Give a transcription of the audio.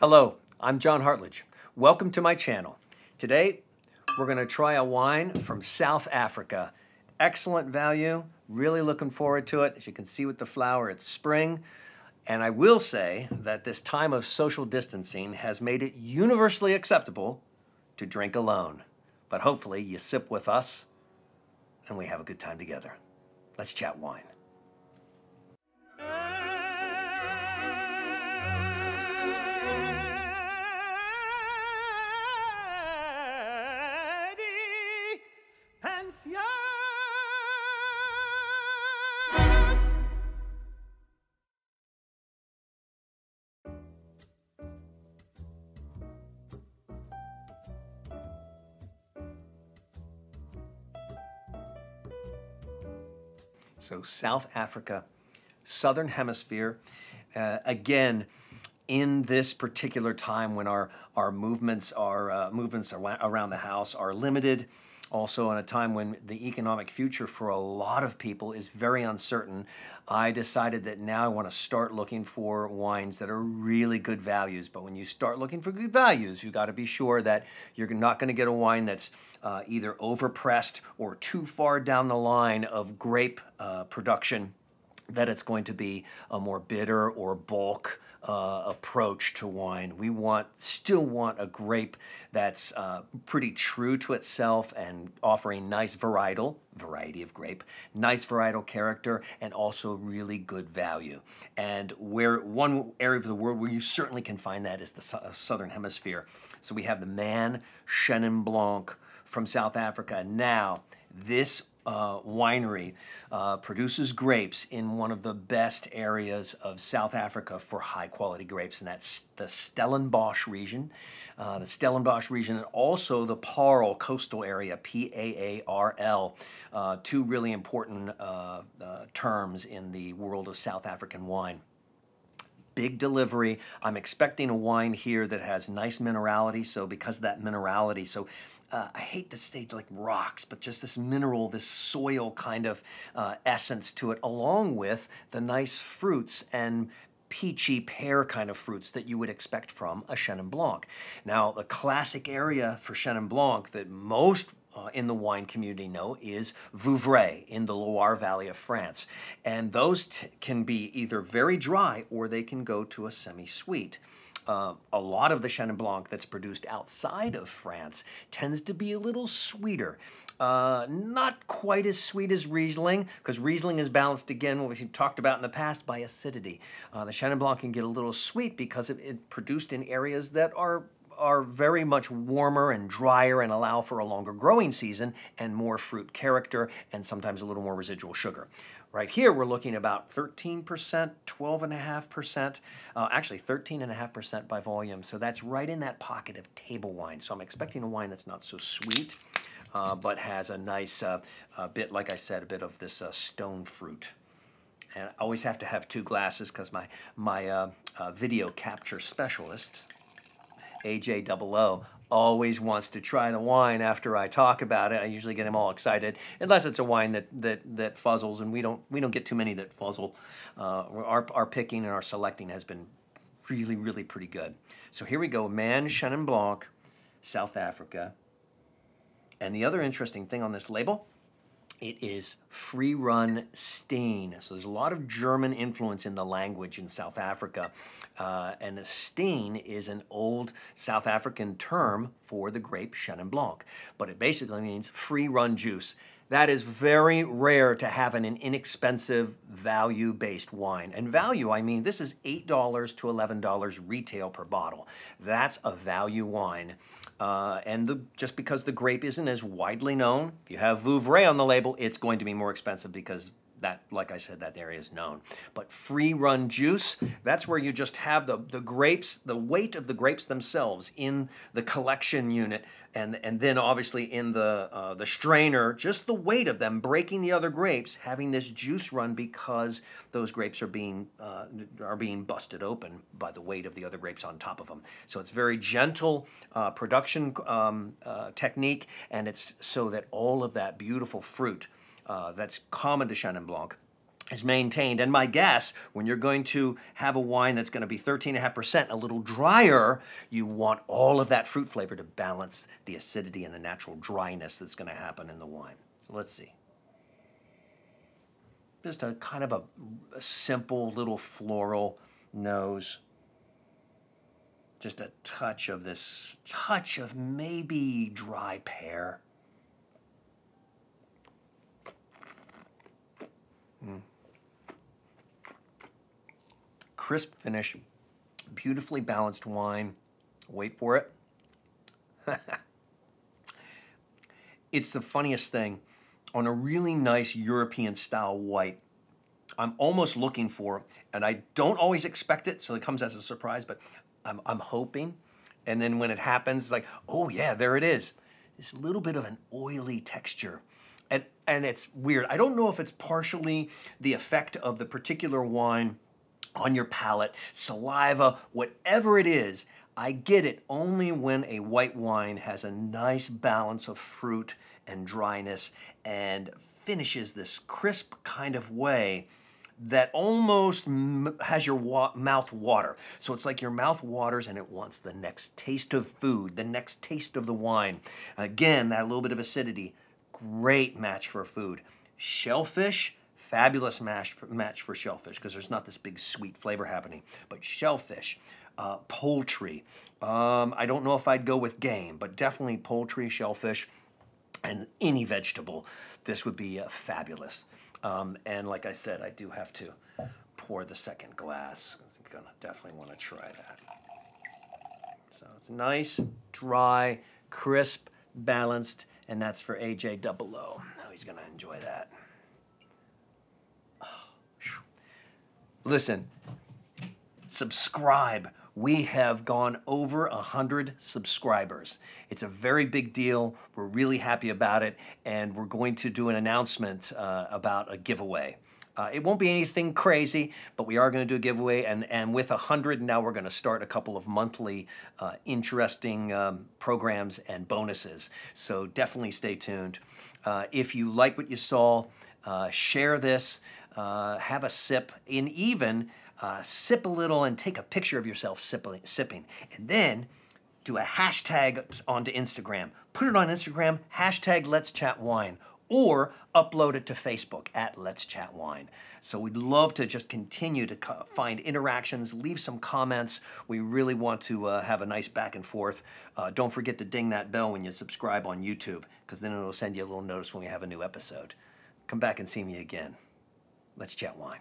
Hello, I'm John Hartledge. Welcome to my channel. Today, we're going to try a wine from South Africa. Excellent value, really looking forward to it. As you can see with the flower, it's spring. And I will say that this time of social distancing has made it universally acceptable to drink alone. But hopefully you sip with us and we have a good time together. Let's chat wine. So South Africa, Southern Hemisphere, again, in this particular time when our movements around the house are limited, also in a time when the economic future for a lot of people is very uncertain, I decided that now I want to start looking for wines that are really good values. But when you start looking for good values, you got to be sure that you're not going to get a wine that's either overpressed or too far down the line of grape production, that it's going to be a more bitter or bulk approach to wine. We still want a grape that's pretty true to itself and offering nice variety of grape, nice varietal character, and also really good value. And one area of the world where you certainly can find that is the Southern Hemisphere. So we have the Chenin Blanc from South Africa. Now, this winery produces grapes in one of the best areas of South Africa for high quality grapes, and that's the Stellenbosch region. The Stellenbosch region and also the Paarl coastal area, P-A-A-R-L, two really important terms in the world of South African wine. Big delivery. I'm expecting a wine here that has nice minerality, so because of that minerality, I hate to say like rocks, but just this mineral, this soil kind of essence to it, along with the nice fruits and peachy pear kind of fruits that you would expect from a Chenin Blanc. Now, the classic area for Chenin Blanc that most in the wine community know is Vouvray in the Loire Valley of France. And those can be either very dry or they can go to a semi-sweet. A lot of the Chenin Blanc that's produced outside of France tends to be a little sweeter. Not quite as sweet as Riesling, because Riesling is balanced, again, what we've talked about in the past, by acidity. The Chenin Blanc can get a little sweet because it's produced in areas that are very much warmer and drier and allow for a longer growing season and more fruit character and sometimes a little more residual sugar. Right here, we're looking about 13%, 12.5%, actually 13.5% by volume. So that's right in that pocket of table wine. So I'm expecting a wine that's not so sweet, but has a nice bit, like I said, a bit of this stone fruit. And I always have to have two glasses because my video capture specialist, AJ00, always wants to try the wine after I talk about it. I usually get him all excited, unless it's a wine that fuzzles, and we don't get too many that fuzzle. Our picking and our selecting has been really pretty good. So here we go, Chenin Blanc, South Africa. And the other interesting thing on this label, it is free-run Steen. So there's a lot of German influence in the language in South Africa. And a Steen is an old South African term for the grape Chenin Blanc. But it basically means free-run juice. That is very rare to have in an inexpensive, value-based wine. And value, I mean, this is $8 to $11 retail per bottle. That's a value wine. Just because the grape isn't as widely known, if you have Vouvray on the label, it's going to be more expensive because that, like I said, that area is known. But free-run juice, that's where you just have the grapes, the weight of the grapes themselves in the collection unit, and then obviously in the strainer, just the weight of them breaking the other grapes, having this juice run because those grapes are being busted open by the weight of the other grapes on top of them. So it's very gentle production technique, and it's so that all of that beautiful fruit that's common to Chenin Blanc is maintained. And my guess, when you're going to have a wine that's going to be 13.5%, a little drier, you want all of that fruit flavor to balance the acidity and the natural dryness that's going to happen in the wine. So let's see. Just a kind of a simple little floral nose. Just a touch of this, touch of maybe dry pear. Crisp finish, beautifully balanced wine. Wait for it. It's the funniest thing. On a really nice European style white, I'm almost looking for, and I don't always expect it, so it comes as a surprise, but I'm hoping. And then when it happens, it's like, oh yeah, there it is. This little bit of an oily texture. And it's weird. I don't know if it's partially the effect of the particular wine on your palate, saliva, whatever it is. I get it only when a white wine has a nice balance of fruit and dryness and finishes this crisp kind of way that almost has your mouth water. So it's like your mouth waters and it wants the next taste of food, the next taste of the wine. Again, that little bit of acidity, great match for food. Shellfish, fabulous match for shellfish because there's not this big sweet flavor happening. But shellfish, poultry, I don't know if I'd go with game, but definitely poultry, shellfish, and any vegetable. This would be fabulous. And like I said, I do have to pour the second glass. I'm gonna definitely want to try that. So it's nice, dry, crisp, balanced, and that's for AJ Double O. Now he's gonna enjoy that. Listen, subscribe. We have gone over 100 subscribers. It's a very big deal. We're really happy about it, and we're going to do an announcement about a giveaway. It won't be anything crazy, but we are going to do a giveaway, and with 100 now we're going to start a couple of monthly interesting programs and bonuses. So definitely stay tuned. If you like what you saw, share this, have a sip, and even sip a little and take a picture of yourself sipping. And then do a hashtag onto Instagram. Put it on Instagram, hashtag Let's Chat Wine, or upload it to Facebook at Let's Chat Wine. So we'd love to just continue to find interactions, leave some comments. We really want to have a nice back and forth. Don't forget to ding that bell when you subscribe on YouTube, because then it'll send you a little notice when we have a new episode. Come back and see me again. Let's Chat Wine.